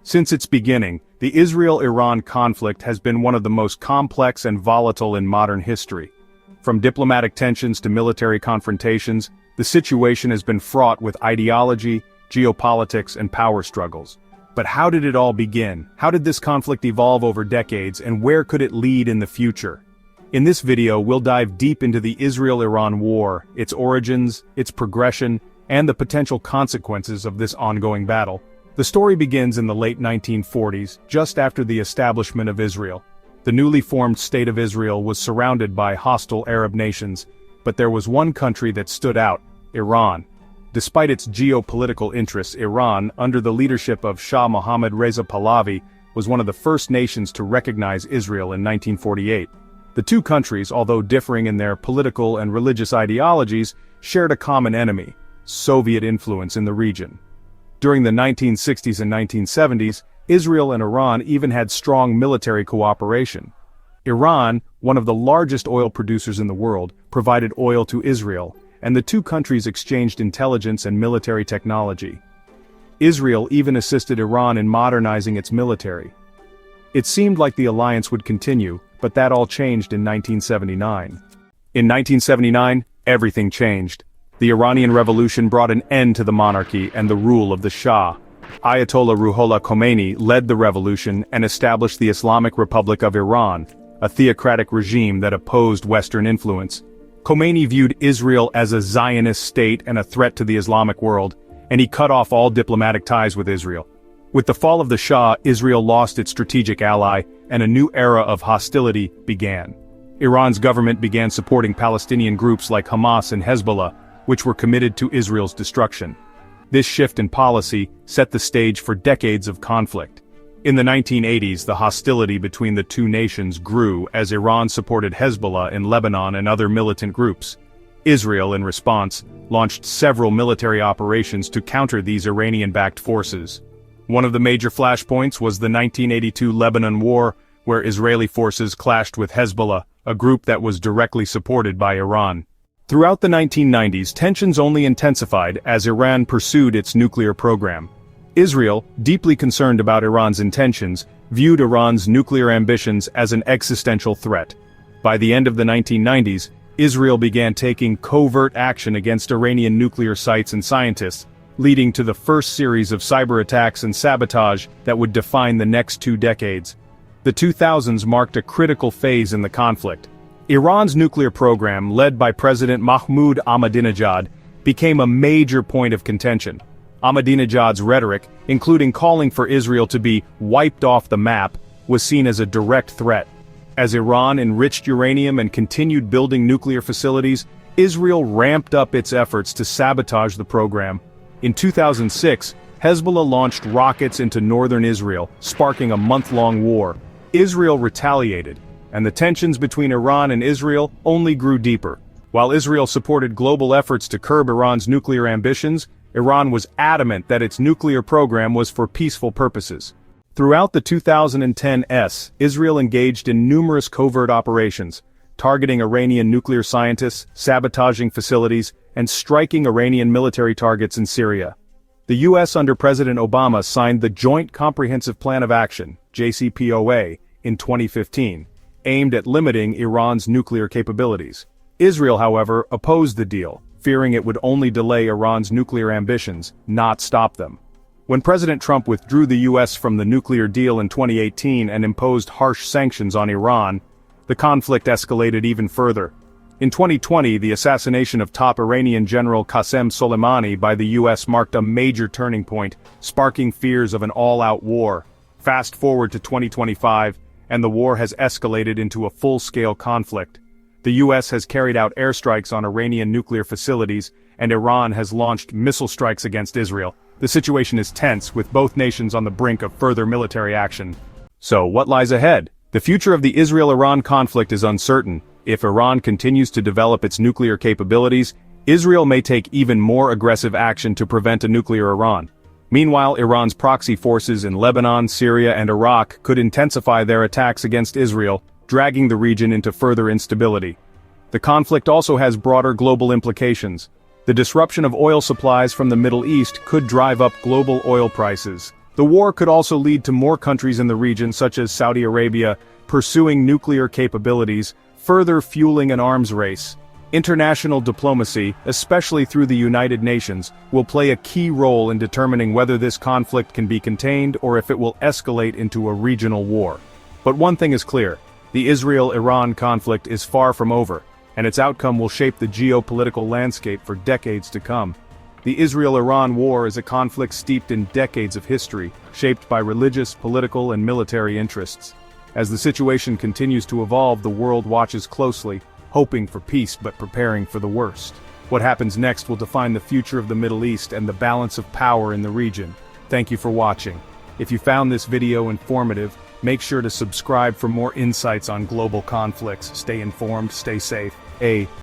Since its beginning, the Israel-Iran conflict has been one of the most complex and volatile in modern history. From diplomatic tensions to military confrontations, the situation has been fraught with ideology, geopolitics, and power struggles. But how did it all begin? How did this conflict evolve over decades, and where could it lead in the future? In this video, we'll dive deep into the Israel-Iran war, its origins, its progression, and the potential consequences of this ongoing battle. The story begins in the late 1940s, just after the establishment of Israel. The newly formed State of Israel was surrounded by hostile Arab nations, but there was one country that stood out: Iran. Despite its geopolitical interests, Iran, under the leadership of Shah Mohammad Reza Pahlavi, was one of the first nations to recognize Israel in 1948. The two countries, although differing in their political and religious ideologies, shared a common enemy: Soviet influence in the region. During the 1960s and 1970s, Israel and Iran even had strong military cooperation. Iran, one of the largest oil producers in the world, provided oil to Israel, and the two countries exchanged intelligence and military technology. Israel even assisted Iran in modernizing its military. It seemed like the alliance would continue, but that all changed in 1979. In 1979, everything changed. The Iranian Revolution brought an end to the monarchy and the rule of the Shah. Ayatollah Ruhollah Khomeini led the revolution and established the Islamic Republic of Iran, a theocratic regime that opposed Western influence. Khomeini viewed Israel as a Zionist state and a threat to the Islamic world, and he cut off all diplomatic ties with Israel. With the fall of the Shah, Israel lost its strategic ally, and a new era of hostility began. Iran's government began supporting Palestinian groups like Hamas and Hezbollah, which were committed to Israel's destruction. This shift in policy set the stage for decades of conflict. In the 1980s, the hostility between the two nations grew as Iran supported Hezbollah in Lebanon and other militant groups. Israel, in response, launched several military operations to counter these Iranian-backed forces. One of the major flashpoints was the 1982 Lebanon War, where Israeli forces clashed with Hezbollah, a group that was directly supported by Iran. Throughout the 1990s, tensions only intensified as Iran pursued its nuclear program. Israel, deeply concerned about Iran's intentions, viewed Iran's nuclear ambitions as an existential threat. By the end of the 1990s, Israel began taking covert action against Iranian nuclear sites and scientists, leading to the first series of cyber attacks and sabotage that would define the next 2 decades. The 2000s marked a critical phase in the conflict. Iran's nuclear program, led by President Mahmoud Ahmadinejad, became a major point of contention. Ahmadinejad's rhetoric, including calling for Israel to be wiped off the map, was seen as a direct threat. As Iran enriched uranium and continued building nuclear facilities, Israel ramped up its efforts to sabotage the program. In 2006, Hezbollah launched rockets into northern Israel, sparking a month-long war. Israel retaliated, and the tensions between Iran and Israel only grew deeper. While Israel supported global efforts to curb Iran's nuclear ambitions, Iran was adamant that its nuclear program was for peaceful purposes. Throughout the 2010s, Israel engaged in numerous covert operations, targeting Iranian nuclear scientists, sabotaging facilities, and striking Iranian military targets in Syria. The U.S. under President Obama signed the Joint Comprehensive Plan of Action, JCPOA, in 2015, aimed at limiting Iran's nuclear capabilities. Israel, however, opposed the deal, fearing it would only delay Iran's nuclear ambitions, not stop them. When President Trump withdrew the U.S. from the nuclear deal in 2018 and imposed harsh sanctions on Iran, the conflict escalated even further. In 2020, the assassination of top Iranian General Qasem Soleimani by the U.S. marked a major turning point, sparking fears of an all-out war. Fast forward to 2025, and the war has escalated into a full-scale conflict. The U.S. has carried out airstrikes on Iranian nuclear facilities, and Iran has launched missile strikes against Israel. The situation is tense, with both nations on the brink of further military action. So, what lies ahead? The future of the Israel-Iran conflict is uncertain. If Iran continues to develop its nuclear capabilities, Israel may take even more aggressive action to prevent a nuclear Iran. Meanwhile, Iran's proxy forces in Lebanon, Syria, and Iraq could intensify their attacks against Israel, dragging the region into further instability. The conflict also has broader global implications. The disruption of oil supplies from the Middle East could drive up global oil prices. The war could also lead to more countries in the region, such as Saudi Arabia, pursuing nuclear capabilities, further fueling an arms race. International diplomacy, especially through the United Nations, will play a key role in determining whether this conflict can be contained or if it will escalate into a regional war. But one thing is clear: the Israel-Iran conflict is far from over, and its outcome will shape the geopolitical landscape for decades to come. The Israel-Iran war is a conflict steeped in decades of history, shaped by religious, political, and military interests. As the situation continues to evolve, the world watches closely, hoping for peace but preparing for the worst. What happens next will define the future of the Middle East and the balance of power in the region. Thank you for watching. If you found this video informative, make sure to subscribe for more insights on global conflicts. Stay informed, stay safe.